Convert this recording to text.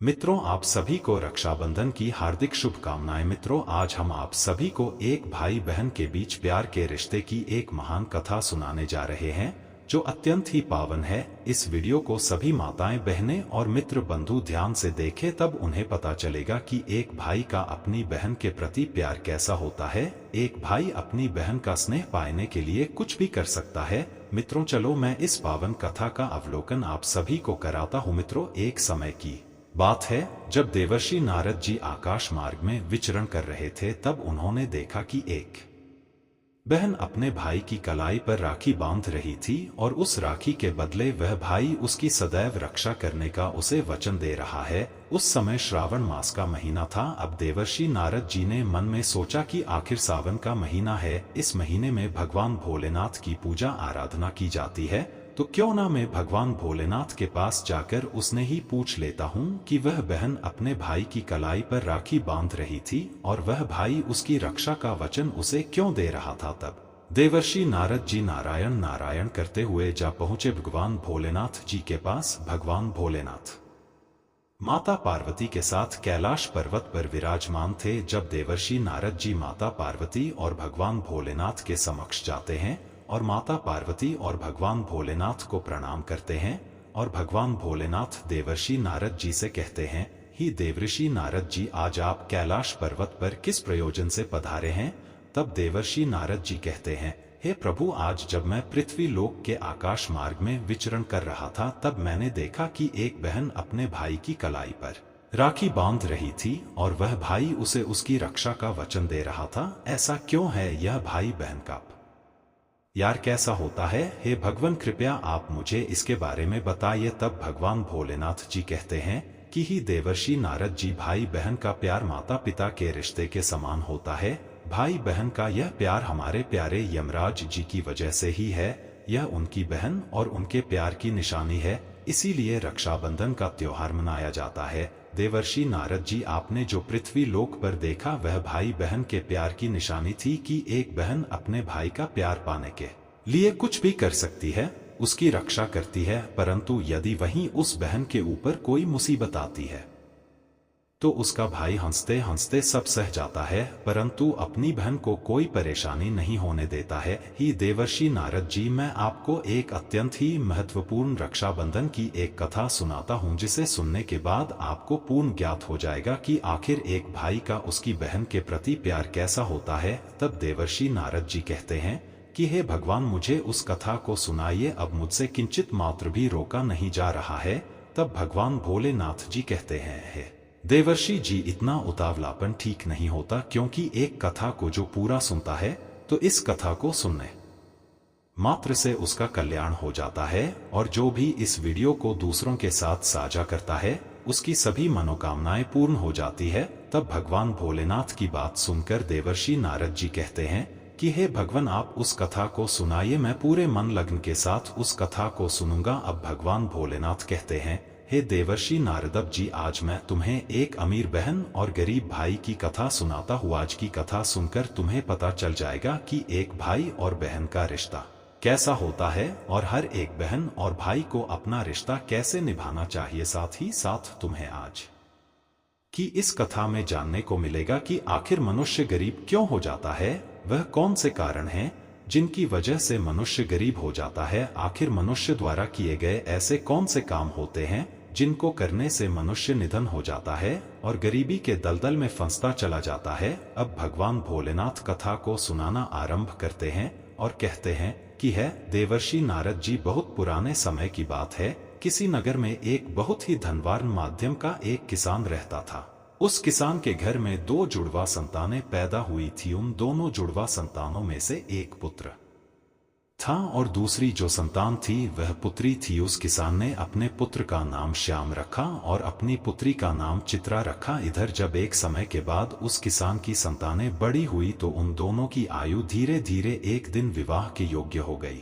मित्रों, आप सभी को रक्षाबंधन की हार्दिक शुभकामनाएं। मित्रों, आज हम आप सभी को एक भाई बहन के बीच प्यार के रिश्ते की एक महान कथा सुनाने जा रहे हैं जो अत्यंत ही पावन है। इस वीडियो को सभी माताएं, बहनें और मित्र बंधु ध्यान से देखें, तब उन्हें पता चलेगा कि एक भाई का अपनी बहन के प्रति प्यार कैसा होता है। एक भाई अपनी बहन का स्नेह पाने के लिए कुछ भी कर सकता है। मित्रों, चलो मैं इस पावन कथा का अवलोकन आप सभी को कराता हूँ। मित्रों, एक समय की बात है जब देवर्षि नारद जी आकाश मार्ग में विचरण कर रहे थे, तब उन्होंने देखा कि एक बहन अपने भाई की कलाई पर राखी बांध रही थी और उस राखी के बदले वह भाई उसकी सदैव रक्षा करने का उसे वचन दे रहा है। उस समय श्रावण मास का महीना था। अब देवर्षि नारद जी ने मन में सोचा कि आखिर सावन का महीना है, इस महीने में भगवान भोलेनाथ की पूजा आराधना की जाती है, तो क्यों ना मैं भगवान भोलेनाथ के पास जाकर उसने ही पूछ लेता हूँ कि वह बहन अपने भाई की कलाई पर राखी बांध रही थी और वह भाई उसकी रक्षा का वचन उसे क्यों दे रहा था। तब देवर्षि नारद जी नारायण नारायण करते हुए जा पहुँचे भगवान भोलेनाथ जी के पास। भगवान भोलेनाथ माता पार्वती के साथ कैलाश पर्वत पर विराजमान थे। जब देवर्षि नारद जी माता पार्वती और भगवान भोलेनाथ के समक्ष जाते हैं और माता पार्वती और भगवान भोलेनाथ को प्रणाम करते हैं और भगवान भोलेनाथ देवर्षि नारद जी से कहते हैं, ही देवर्षि नारद जी, आज आप कैलाश पर्वत पर किस प्रयोजन से पधारे हैं। तब देवर्षि नारद जी कहते हैं, हे प्रभु, आज जब मैं पृथ्वी लोक के आकाश मार्ग में विचरण कर रहा था, तब मैंने देखा कि एक बहन अपने भाई की कलाई पर राखी बांध रही थी और वह भाई उसे उसकी रक्षा का वचन दे रहा था। ऐसा क्यों है यह भाई बहन का यार कैसा होता है? हे भगवान, कृपया आप मुझे इसके बारे में बताइए। तब भगवान भोलेनाथ जी कहते हैं कि ही देवर्षि नारद जी, भाई बहन का प्यार माता पिता के रिश्ते के समान होता है। भाई बहन का यह प्यार हमारे प्यारे यमराज जी की वजह से ही है। यह उनकी बहन और उनके प्यार की निशानी है, इसीलिए रक्षाबंधन का त्योहार मनाया जाता है। देवर्षि नारद जी, आपने जो पृथ्वी लोक पर देखा वह भाई बहन के प्यार की निशानी थी कि एक बहन अपने भाई का प्यार पाने के लिए कुछ भी कर सकती है, उसकी रक्षा करती है, परंतु यदि वहीं उस बहन के ऊपर कोई मुसीबत आती है तो उसका भाई हंसते हंसते सब सह जाता है, परंतु अपनी बहन को कोई परेशानी नहीं होने देता है। ही देवर्षि नारद जी, मैं आपको एक अत्यंत ही महत्वपूर्ण रक्षाबंधन की एक कथा सुनाता हूँ, जिसे सुनने के बाद आपको पूर्ण ज्ञात हो जाएगा कि आखिर एक भाई का उसकी बहन के प्रति प्यार कैसा होता है। तब देवर्षि नारद जी कहते हैं कि हे भगवान, मुझे उस कथा को सुनाइए, अब मुझसे किंचित मात्र भी रोका नहीं जा रहा है। तब भगवान भोलेनाथ जी कहते हैं, देवर्षि जी, इतना उतावलापन ठीक नहीं होता, क्योंकि एक कथा को जो पूरा सुनता है तो इस कथा को सुनने मात्र से उसका कल्याण हो जाता है, और जो भी इस वीडियो को दूसरों के साथ साझा करता है उसकी सभी मनोकामनाएं पूर्ण हो जाती है। तब भगवान भोलेनाथ की बात सुनकर देवर्षि नारद जी कहते हैं कि हे भगवान, आप उस कथा को सुनाइए, मैं पूरे मन लगन के साथ उस कथा को सुनूंगा। अब भगवान भोलेनाथ कहते हैं, हे देवर्षि नारद जी, आज मैं तुम्हें एक अमीर बहन और गरीब भाई की कथा सुनाता हूँ। आज की कथा सुनकर तुम्हें पता चल जाएगा कि एक भाई और बहन का रिश्ता कैसा होता है और हर एक बहन और भाई को अपना रिश्ता कैसे निभाना चाहिए। साथ ही साथ तुम्हें आज की इस कथा में जानने को मिलेगा कि आखिर मनुष्य गरीब क्यों हो जाता है, वह कौन से कारण हैं जिनकी वजह से मनुष्य गरीब हो जाता है। आखिर मनुष्य द्वारा किए गए ऐसे कौन से काम होते हैं जिनको करने से मनुष्य निधन हो जाता है और गरीबी के दलदल में फंसता चला जाता है। अब भगवान भोलेनाथ कथा को सुनाना आरंभ करते हैं और कहते हैं कि है देवर्षि नारद जी, बहुत पुराने समय की बात है। किसी नगर में एक बहुत ही धनवान माध्यम का एक किसान रहता था। उस किसान के घर में दो जुड़वा संतानें पैदा हुई थी। उन दोनों जुड़वा संतानों में से एक पुत्र था और दूसरी जो संतान थी वह पुत्री थी। उस किसान ने अपने पुत्र का नाम श्याम रखा और अपनी पुत्री का नाम चित्रा रखा। इधर जब एक समय के बाद उस किसान की संतानें बड़ी हुई तो उन दोनों की आयु धीरे धीरे एक दिन विवाह के योग्य हो गई।